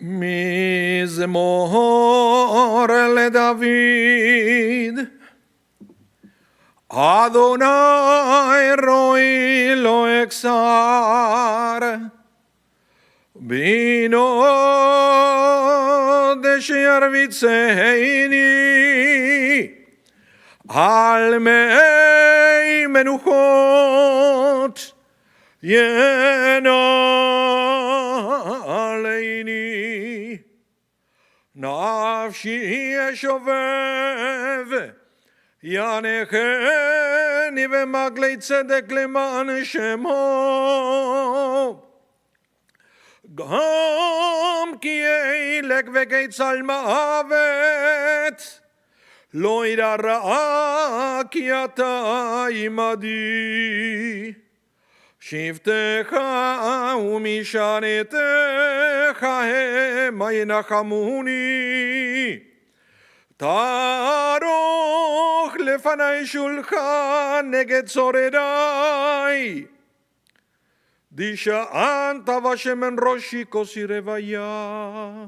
מזמור לדוד. אדוני רואי לא אכסר, בינו דשירביצני, על מי מנוחות ינעלני. נפשי ישובב ינחני במגלי צדק למען שמו. גם כי ילך וקצל מוות, לא ידע רעה כי אתה עמדי. שבטך ומשענתך המה ינחמוני. תערוך לפני שולחן נגד שורדי. דשענת ושמן ראשי כוסי רוויה.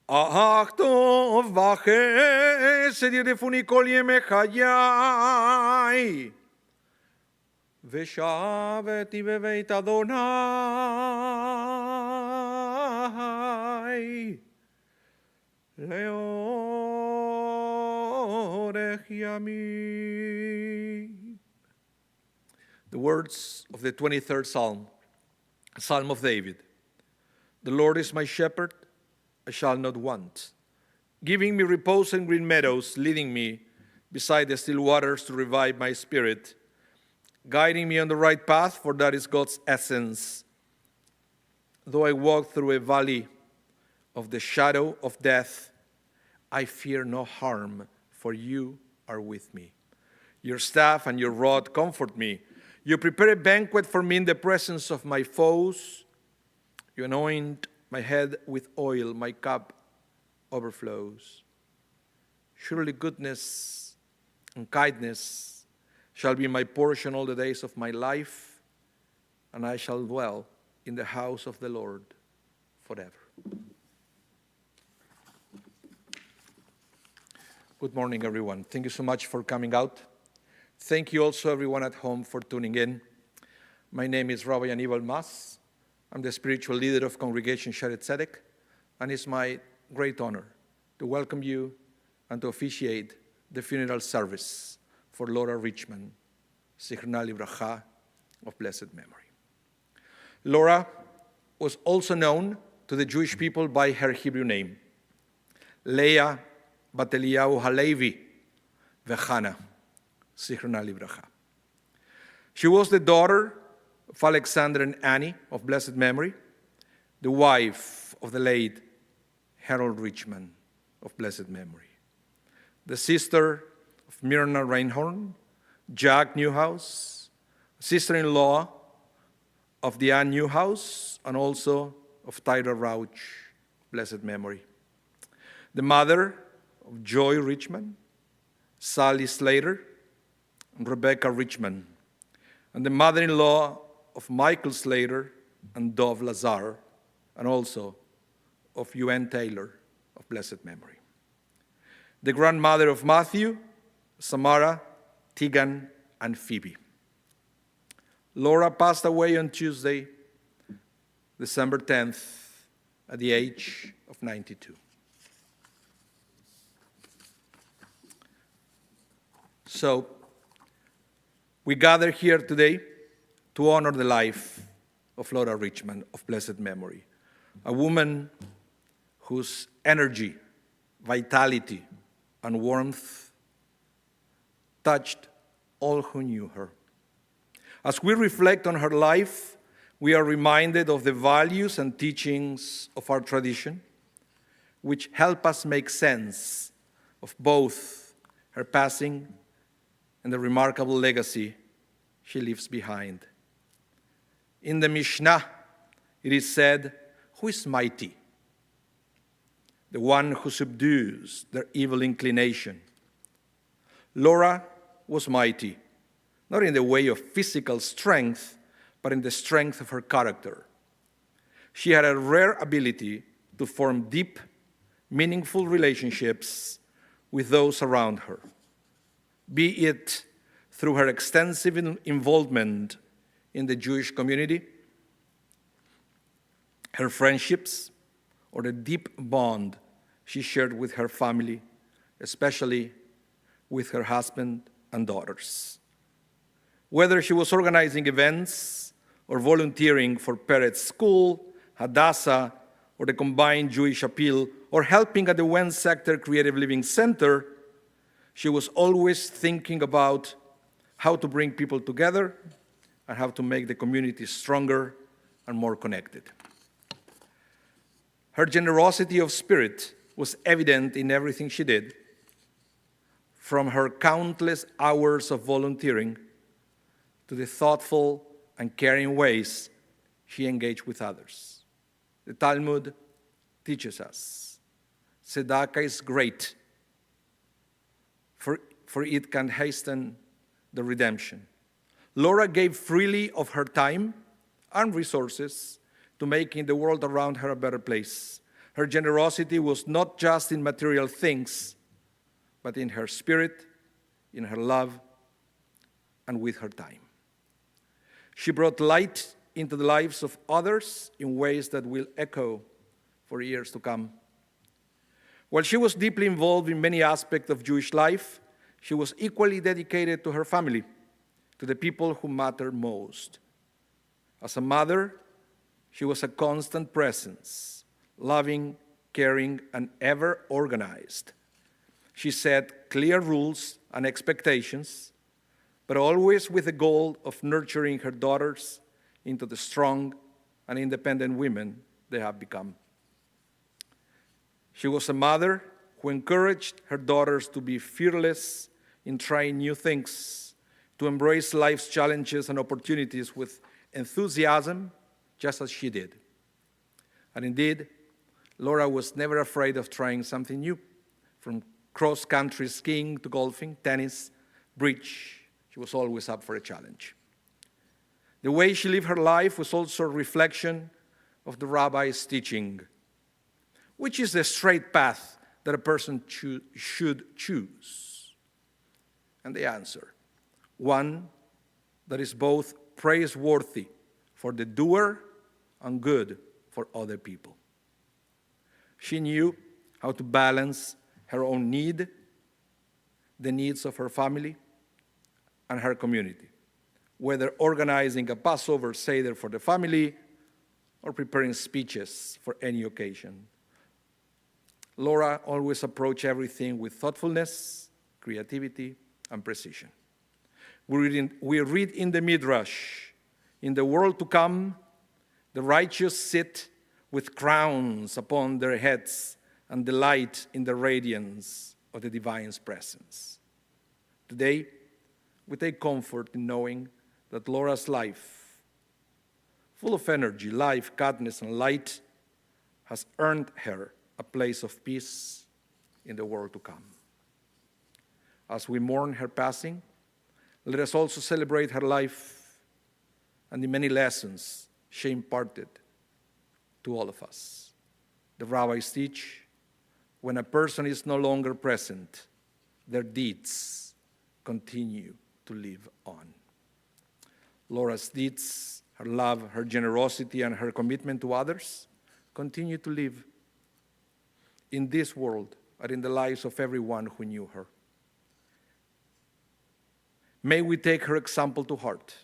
אך טוב וחסד ירדפוני כל ימי חיי. ושבתי בבית אדוני לאורך ימים. The words of the 23rd Psalm, a Psalm of David. The Lord is my shepherd, I shall not want, giving me repose in green meadows, leading me beside the still waters to revive my spirit, guiding me on the right path, for that is God's essence. Though I walk through a valley of the shadow of death, I fear no harm, for you are with me. Your staff and your rod comfort me. You prepare a banquet for me in the presence of my foes. You anoint my head with oil, my cup overflows. Surely goodness and kindness shall be my portion all the days of my life, and I shall dwell in the house of the Lord forever. Good morning, everyone. Thank you so much for coming out. Thank you also, everyone at home, for tuning in. My name is Rabah Z. I'm the spiritual leader of Congregation Shaarey Zedek, and it's my great honor to welcome you and to officiate the funeral service for Laura Richman Z of blessed memory. Laura was also known to the Jewish people by her Hebrew name, Leah Bat Eliyahu Halevi Vechana. She was the daughter of Alexander and Annie of blessed memory, the wife of the late Harold Richman of blessed memory, the sister of Myrna Reinhorn, Jack Newhouse, sister-in-law of Diane Newhouse, and also of Tyra Rauch, blessed memory, the mother of Joy Richman, Sally Slater, and Rebecca Richman, and the mother-in-law of Michael Slater and Dov Lazar, and also of UN Taylor of blessed memory, the grandmother of Matthew, Samara, Tegan, and Phoebe. Laura passed away on Tuesday, December 10th, at the age of 92. So, we gather here today to honor the life of Laura Richman of blessed memory, a woman whose energy, vitality, and warmth touched all who knew her. As we reflect on her life, we are reminded of the values and teachings of our tradition, which help us make sense of both her passing and the remarkable legacy she leaves behind. In the Mishnah, it is said, "Who is mighty? The one who subdues their evil inclination." Laura was mighty, not in the way of physical strength, but in the strength of her character. She had a rare ability to form deep, meaningful relationships with those around her, be it through her extensive involvement in the Jewish community, her friendships, or the deep bond she shared with her family, especially with her husband and daughters. Whether she was organizing events or volunteering for Peretz School, Hadassah, or the Combined Jewish Appeal, or helping at the Wen Sector Creative Living Center, she was always thinking about how to bring people together and how to make the community stronger and more connected. Her generosity of spirit was evident in everything she did, from her countless hours of volunteering to the thoughtful and caring ways she engaged with others. The Talmud teaches us, tzedakah is great, for it can hasten the redemption. Laura gave freely of her time and resources to making the world around her a better place. Her generosity was not just in material things, but in her spirit, in her love, and with her time. She brought light into the lives of others in ways that will echo for years to come. While she was deeply involved in many aspects of Jewish life, she was equally dedicated to her family, to the people who mattered most. As a mother, she was a constant presence, loving, caring, and ever organized. She set clear rules and expectations, but always with the goal of nurturing her daughters into the strong and independent women they have become. She was a mother who encouraged her daughters to be fearless in trying new things, to embrace life's challenges and opportunities with enthusiasm, just as she did. And indeed, Laura was never afraid of trying something new, from cross-country skiing to golfing, tennis, bridge. She was always up for a challenge. The way she lived her life was also a reflection of the rabbi's teaching, which is the straight path that a person should choose. And the answer, one that is both praiseworthy for the doer and good for other people. She knew how to balance her own need, the needs of her family, and her community, whether organizing a Passover Seder for the family or preparing speeches for any occasion. Laura always approached everything with thoughtfulness, creativity, and precision. We read in the Midrash, in the world to come, the righteous sit with crowns upon their heads and delight in the radiance of the divine's presence. Today, we take comfort in knowing that Laura's life, full of energy, life, kindness, and light, has earned her a place of peace in the world to come. As we mourn her passing, let us also celebrate her life and the many lessons she imparted to all of us. The rabbis teach, when a person is no longer present, their deeds continue to live on. Laura's deeds, her love, her generosity, and her commitment to others continue to live in this world and in the lives of everyone who knew her. May we take her example to heart,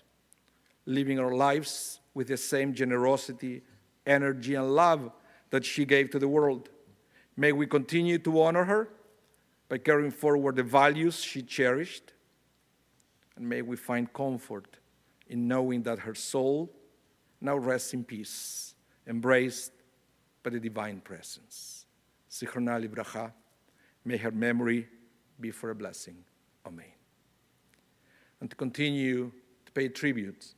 living our lives with the same generosity, energy, and love that she gave to the world. May we continue to honor her by carrying forward the values she cherished, and may we find comfort in knowing that her soul now rests in peace, embraced by the divine presence. Zichronah livracha, may her memory be for a blessing. Amen. And to continue to pay tribute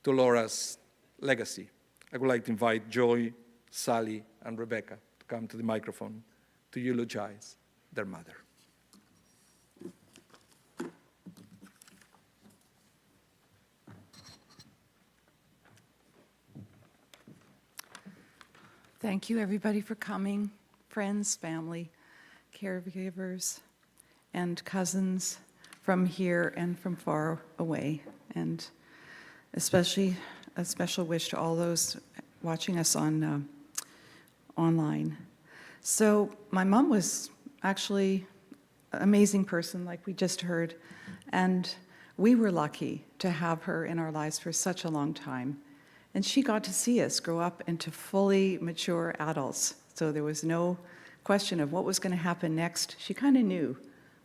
to Laura's legacy, I would like to invite Joy, Sally, and Rebecca to come to the microphone to eulogize their mother. Thank you, everybody, for coming. Friends, family, caregivers, and cousins from here and from far away. And especially a special wish to all those watching us on online. So my mom was actually an amazing person, like we just heard. And we were lucky to have her in our lives for such a long time. And she got to see us grow up into fully mature adults. So there was no question of what was going to happen next. She kind of knew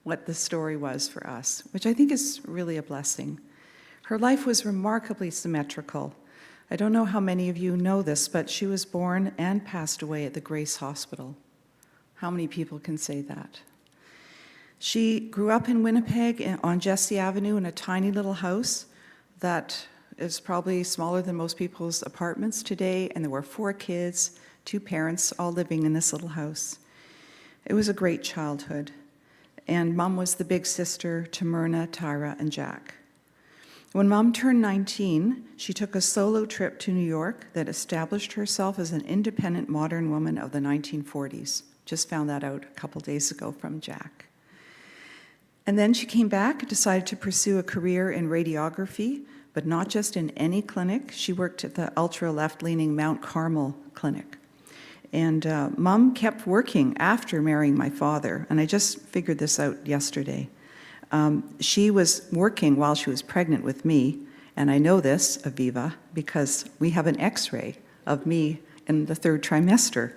what the story was for us, which I think is really a blessing. Her life was remarkably symmetrical. I don't know how many of you know this, but she was born and passed away at the Grace Hospital. How many people can say that? She grew up in Winnipeg on Jesse Avenue in a tiny little house that is probably smaller than most people's apartments today, and there were 4 kids, 2 parents, all living in this little house. It was a great childhood, and Mom was the big sister to Myrna, Tyra, and Jack. When Mom turned 19, she took a solo trip to New York that established herself as an independent modern woman of the 1940s. Just found that out a couple days ago from Jack. And then she came back and decided to pursue a career in radiography, but not just in any clinic. She worked at the ultra-left-leaning Mount Carmel clinic. And Mom kept working after marrying my father, and I just figured this out yesterday. She was working while she was pregnant with me, and I know this, Aviva, because we have an x-ray of me in the 3rd trimester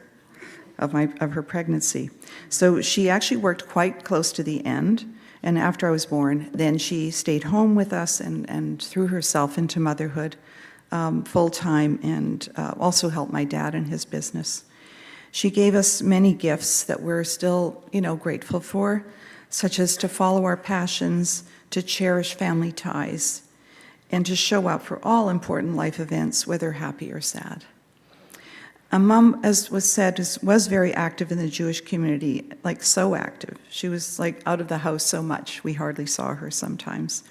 of her pregnancy. So she actually worked quite close to the end. And after I was born, then she stayed home with us and threw herself into motherhood full-time, and also helped my dad in his business. She gave us many gifts that we're still, grateful for, such as to follow our passions, to cherish family ties, and to show up for all important life events, whether happy or sad. Mom, as was said, was very active in the Jewish community, like so active. She was like out of the house so much, we hardly saw her sometimes.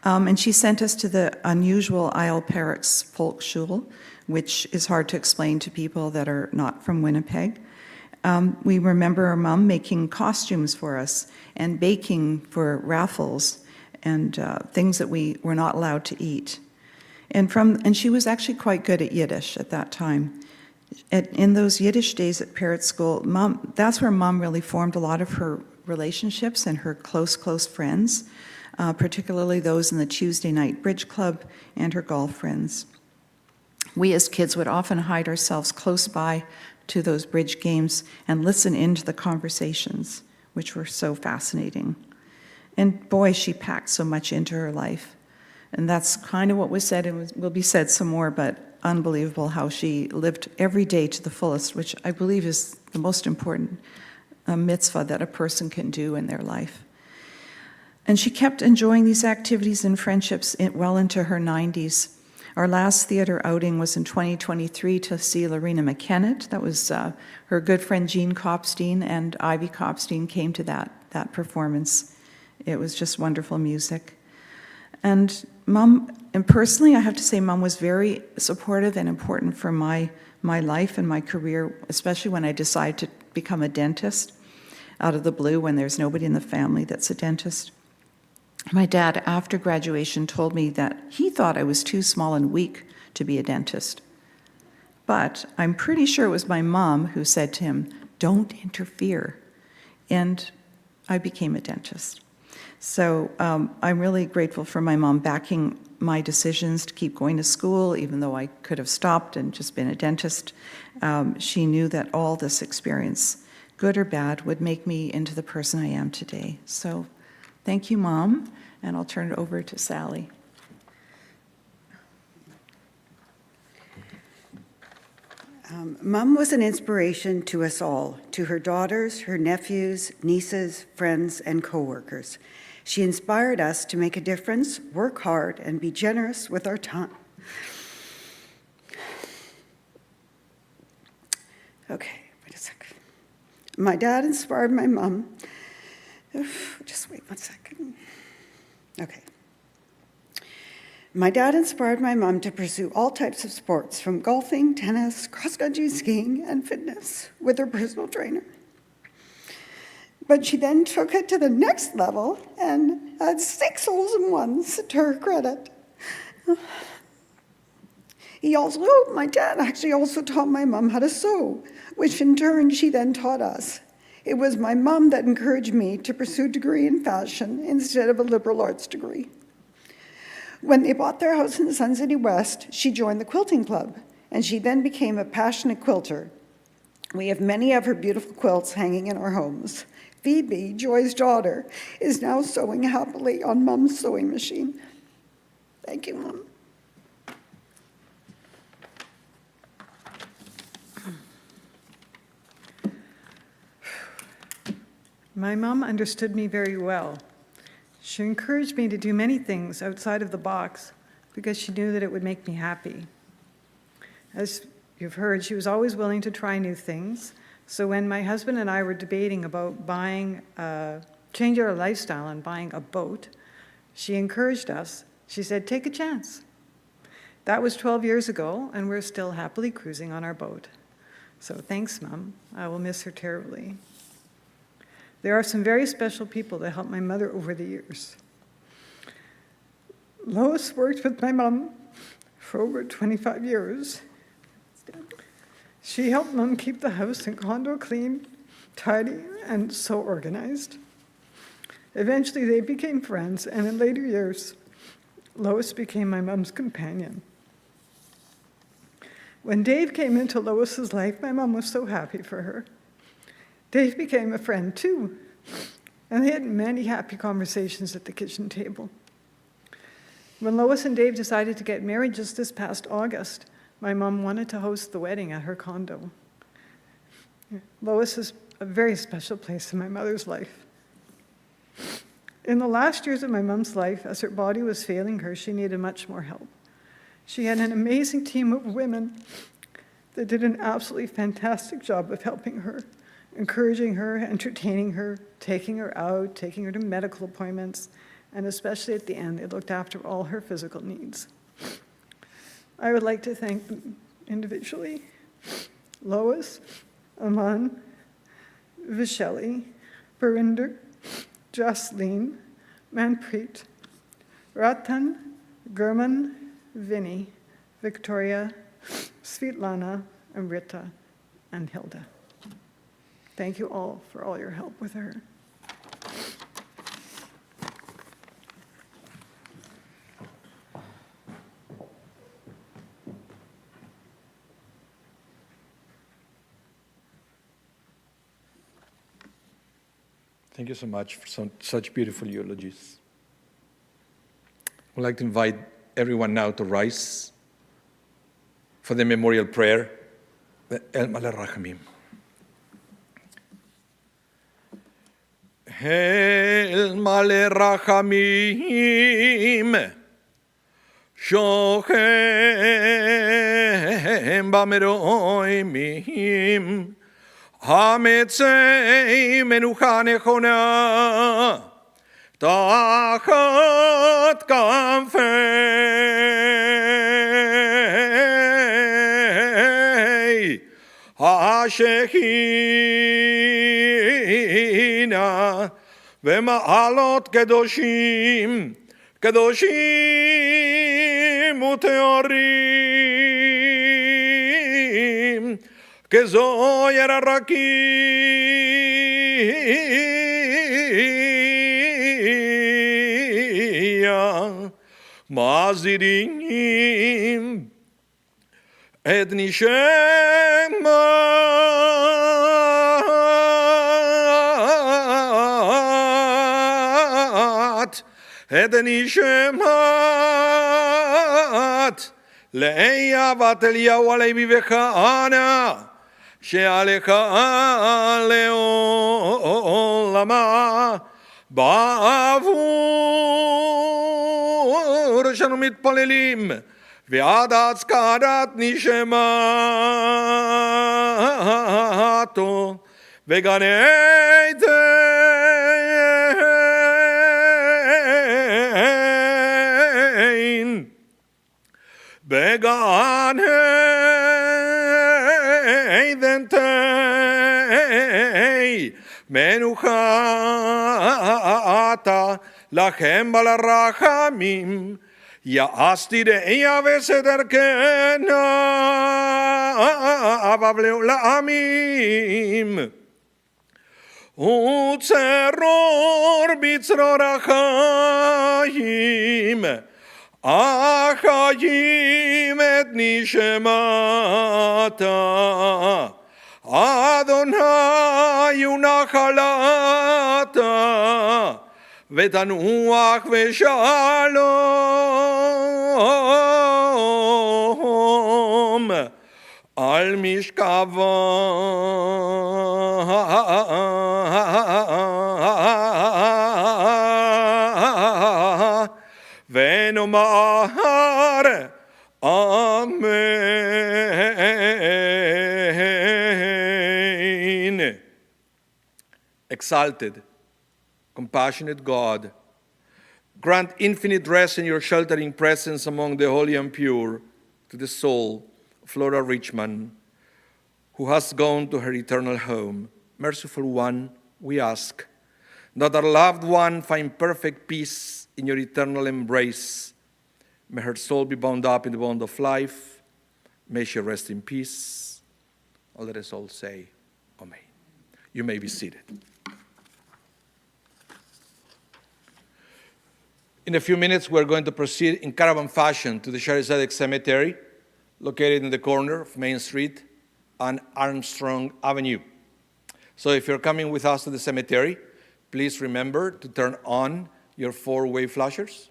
And she sent us to the unusual Isle Peretz Volksschule, which is hard to explain to people that are not from Winnipeg. We remember our mom making costumes for us and baking for raffles and things that we were not allowed to eat. And she was actually quite good at Yiddish at that time. In those Yiddish days at Peretz School, that's where Mom really formed a lot of her relationships and her close friends, particularly those in the Tuesday night bridge club and her golf friends. We as kids would often hide ourselves close by to those bridge games and listen into the conversations, which were so fascinating. And boy, she packed so much into her life. And that's kind of what was said, and will be said some more, but unbelievable how she lived every day to the fullest, which I believe is the most important mitzvah that a person can do in their life. And she kept enjoying these activities and friendships well into her 90s. Our last theater outing was in 2023 to see Lorena McKennett. That was her good friend Jean Kopstein and Ivy Kopstein came to that performance. It was just wonderful music. And Mom, and personally, I have to say Mom was very supportive and important for my life and my career, especially when I decided to become a dentist out of the blue when there's nobody in the family that's a dentist. My dad, after graduation, told me that he thought I was too small and weak to be a dentist. But I'm pretty sure it was my mom who said to him, "Don't interfere." And I became a dentist. So I'm really grateful for my mom backing my decisions to keep going to school, even though I could have stopped and just been a dentist. She knew that all this experience, good or bad, would make me into the person I am today. So thank you, Mom, and I'll turn it over to Sally. Mom was an inspiration to us all, to her daughters, her nephews, nieces, friends, and coworkers. She inspired us to make a difference, work hard, and be generous with our time. Okay, wait a second. My dad inspired my mom. Just wait 1 second. Okay. My dad inspired my mom to pursue all types of sports, from golfing, tennis, cross-country skiing, and fitness with her personal trainer. But she then took it to the next level and had 6 holes in ones to her credit. My dad actually also taught my mom how to sew, which in turn she then taught us. It was my mom that encouraged me to pursue a degree in fashion instead of a liberal arts degree. When they bought their house in Sun City West, she joined the quilting club, and she then became a passionate quilter. We have many of her beautiful quilts hanging in our homes. Phoebe, Joy's daughter, is now sewing happily on Mom's sewing machine. Thank you, Mom. My mom understood me very well. She encouraged me to do many things outside of the box because she knew that it would make me happy. As you've heard, she was always willing to try new things. So when my husband and I were debating about changing our lifestyle and buying a boat, she encouraged us. She said, take a chance. That was 12 years ago, and we're still happily cruising on our boat. So thanks, Mom. I will miss her terribly. There are some very special people that helped my mother over the years. Lois worked with my mom for over 25 years. She helped Mom keep the house and condo clean, tidy, and so organized. Eventually, they became friends, and in later years, Lois became my mom's companion. When Dave came into Lois's life, my mom was so happy for her. Dave became a friend too, and they had many happy conversations at the kitchen table. When Lois and Dave decided to get married just this past August, my mom wanted to host the wedding at her condo. Lois is a very special place in my mother's life. In the last years of my mom's life, as her body was failing her, she needed much more help. She had an amazing team of women that did an absolutely fantastic job of helping her, encouraging her, entertaining her, taking her out, taking her to medical appointments, and especially at the end, they looked after all her physical needs. I would like to thank them individually: Lois, Aman, Vishali, Barinder, Jasleen, Manpreet, Ratan, Gurman, Vinny, Victoria, Svetlana, Amrita, and Hilda. Thank you all for all your help with her. Thank you so much for such beautiful eulogies. I'd like to invite everyone now to rise for the memorial prayer, the El Maleh Rachamim. El Maleh Rachamim, Shochem Bameroimim, Hametzei Menucha Nechona, Tachat Kanfei HaShechina V'ma'alot Kedoshim Kedoshim Uteorim Kezoyer Arakia Mazirim Et Nishemat Et Nishemat Leia Vatelia Walevi Vechana שעליך לעולמה בעבור שאנו מתפללים ועד הצקרת נשמתו וגן עדן בגן עדנתי מנוחתה לכם בלרחמים יעשתי ראיה וסדרקנה בבלעו לעמים וצרור בצרור החיים החיים את נשמתה אדוני ונחלתה ותנוח ושלום על משכבה ונאמר Amen. Exalted, compassionate God, grant infinite rest in your sheltering presence among the holy and pure to the soul of Laura Richman, who has gone to her eternal home. Merciful One, we ask that our loved one find perfect peace in your eternal embrace. May her soul be bound up in the bond of life. May she rest in peace. Oh, let us all say, Amen. You may be seated. In a few minutes, we're going to proceed in caravan fashion to the Shaarey Zedek Cemetery, located in the corner of Main Street and Armstrong Avenue. So if you're coming with us to the cemetery, please remember to turn on your four-way flashers.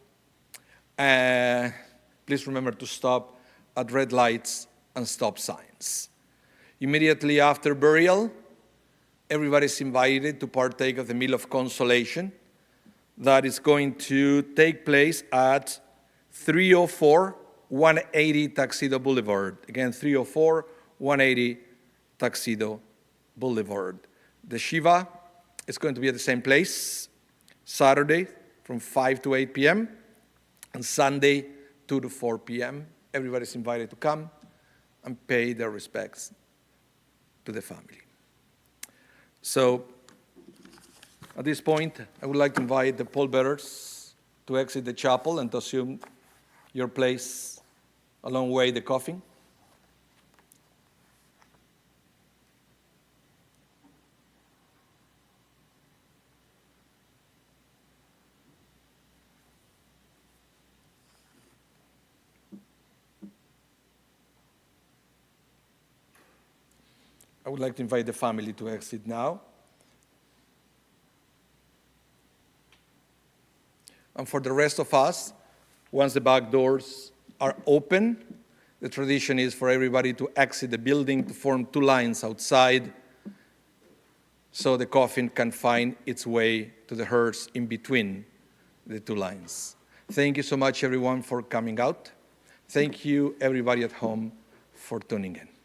Please remember to stop at red lights and stop signs. Immediately after burial, everybody's invited to partake of the meal of consolation that is going to take place at 304 180 Tuxedo Boulevard. Again, 304 180 Tuxedo Boulevard. The Shiva is going to be at the same place, Saturday from 5 to 8 p.m., and Sunday 2 to 4 p.m. Everybody's invited to come and pay their respects to the family. So, at this point, I would like to invite the pallbearers to exit the chapel and to assume your place along way the coffin. I would like to invite the family to exit now. And for the rest of us, once the back doors are open, the tradition is for everybody to exit the building to form two lines outside so the coffin can find its way to the hearse in between the two lines. Thank you so much, everyone, for coming out. Thank you, everybody at home, for tuning in.